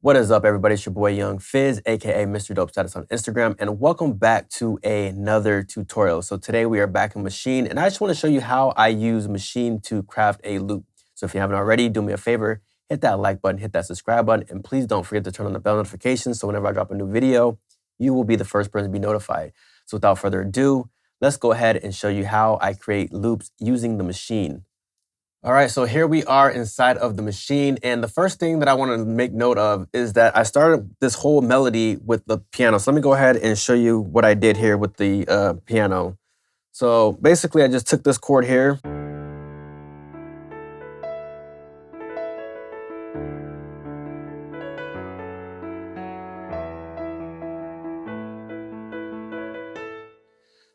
What is up, everybody? It's your boy Young Fizz, aka mr.dopestatus on Instagram, and welcome back to another tutorial. So today we are back in Maschine, and I just want to show you how I use Maschine to craft a loop. So if you haven't already, do me a favor, hit that like button, hit that subscribe button, and please don't forget to turn on the bell notifications so whenever I drop a new video, you will be the first person to be notified. So without further ado, let's go ahead and show you how I create loops using the Maschine. All right, so here we are inside of the Maschine, and the first thing that I want to make note of is that I started this whole melody with the piano. So let me go ahead and show you what I did here with the piano. So basically, I just took this chord here.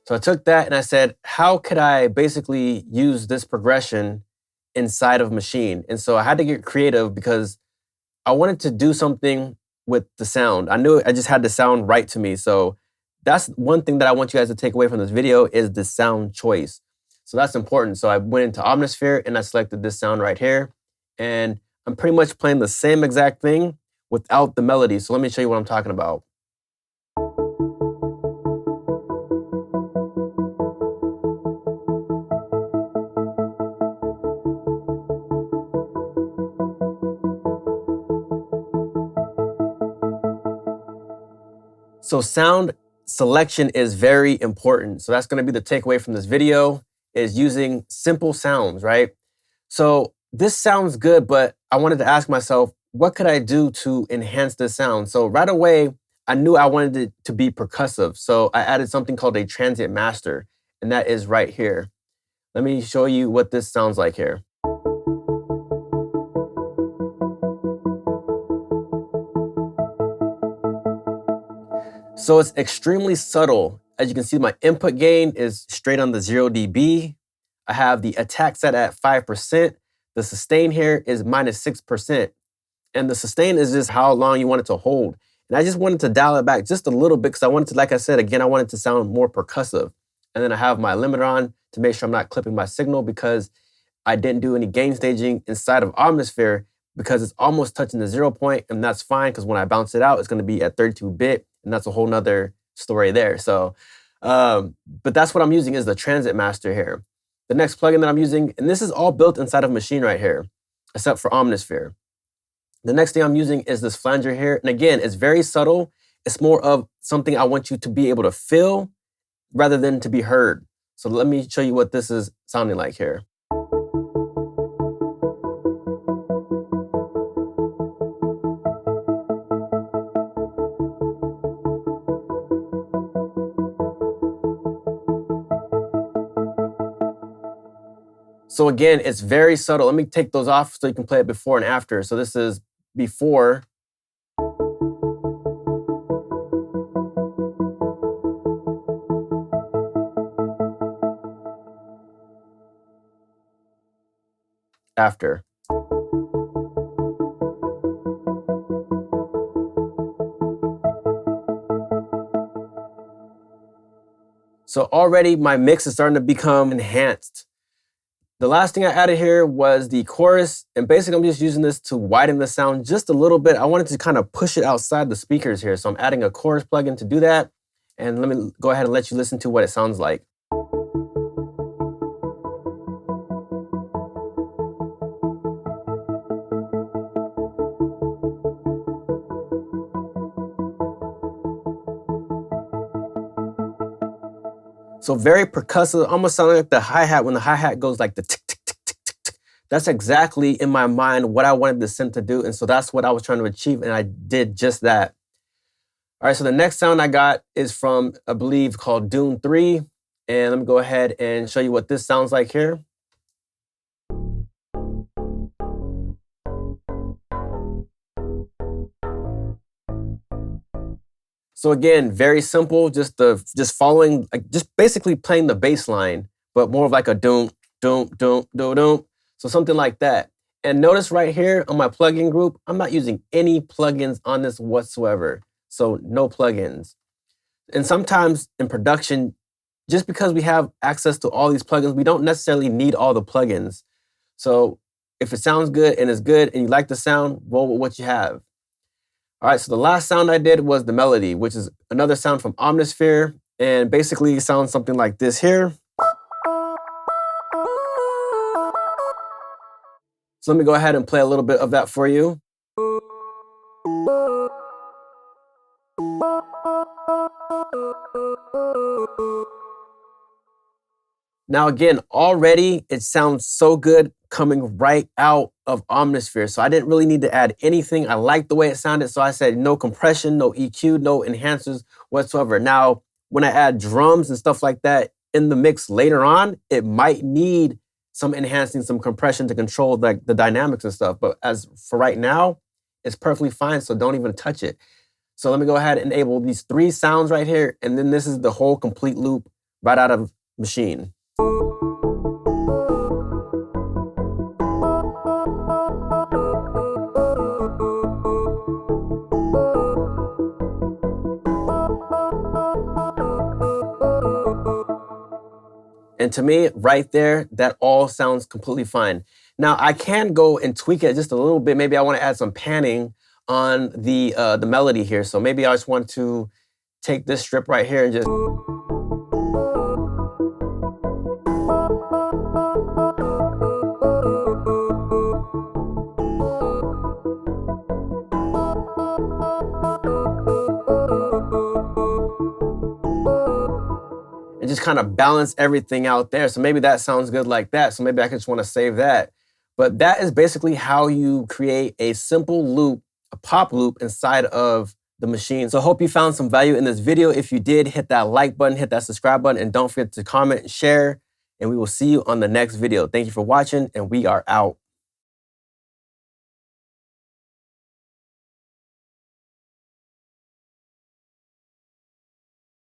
So I took that and I said, how could I basically use this progression inside of Maschine? And so I had to get creative because I wanted to do something with the sound. I knew I just had the sound right to me. So that's one thing that I want you guys to take away from this video is the sound choice. So that's important. So I went into Omnisphere and I selected this sound right here. And I'm pretty much playing the same exact thing without the melody. So let me show you what I'm talking about. So sound selection is very important. So that's going to be the takeaway from this video is using simple sounds, right? So this sounds good, but I wanted to ask myself, what could I do to enhance this sound? So right away, I knew I wanted it to be percussive. So I added something called a transient master, and that is right here. Let me show you what this sounds like here. So it's extremely subtle. As you can see, my input gain is straight on the 0 dB. I have the attack set at 5%. The sustain here is -6%. And the sustain is just how long you want it to hold. And I just wanted to dial it back just a little bit because I wanted to, like I said, again, I wanted to sound more percussive. And then I have my limiter on to make sure I'm not clipping my signal because I didn't do any gain staging inside of Omnisphere because it's almost touching the 0 point, and that's fine because when I bounce it out, it's going to be at 32-bit, and that's a whole nother story there. So, but that's what I'm using is the Transit Master here. The next plugin that I'm using, and this is all built inside of Maschine right here, except for Omnisphere. The next thing I'm using is this flanger here, and again, it's very subtle. It's more of something I want you to be able to feel rather than to be heard. So let me show you what this is sounding like here. So again, it's very subtle. Let me take those off so you can play it before and after. So this is before. After. So already my mix is starting to become enhanced. The last thing I added here was the chorus, and basically I'm just using this to widen the sound just a little bit. I wanted to kind of push it outside the speakers here, so I'm adding a chorus plugin to do that, and let me go ahead and let you listen to what it sounds like. So very percussive, almost sounding like the hi-hat when the hi-hat goes like the tick, tick, tick, tick, tick, tick. That's exactly in my mind what I wanted the synth to do. And so that's what I was trying to achieve. And I did just that. All right, so the next sound I got is from, I believe, called Dune 3. And let me go ahead and show you what this sounds like here. So again, very simple, just following, like just basically playing the bass line, but more of like a doom, doom, doom, doom, doom. So something like that. And notice right here on my plugin group, I'm not using any plugins on this whatsoever. So no plugins. And sometimes in production, just because we have access to all these plugins, we don't necessarily need all the plugins. So if it sounds good and is good and you like the sound, roll with what you have. All right, so the last sound I did was the melody, which is another sound from Omnisphere, and basically it sounds something like this here. So let me go ahead and play a little bit of that for you. Now again, already it sounds so good coming right out of Omnisphere. So I didn't really need to add anything. I liked the way it sounded. So I said no compression, no EQ, no enhancers whatsoever. Now, when I add drums and stuff like that in the mix later on, it might need some enhancing, some compression to control the dynamics and stuff. But as for right now, it's perfectly fine. So don't even touch it. So let me go ahead and enable these 3 sounds right here. And then this is the whole complete loop right out of Maschine. And to me, right there, that all sounds completely fine. Now, I can go and tweak it just a little bit. Maybe I want to add some panning on the melody here. So maybe I just want to take this strip right here and just... and just kind of balance everything out there. So maybe that sounds good like that. So maybe I just want to save that. But that is basically how you create a simple loop, a pop loop inside of the Maschine. So I hope you found some value in this video. If you did, hit that like button, hit that subscribe button, and don't forget to comment and share. And we will see you on the next video. Thank you for watching, and we are out.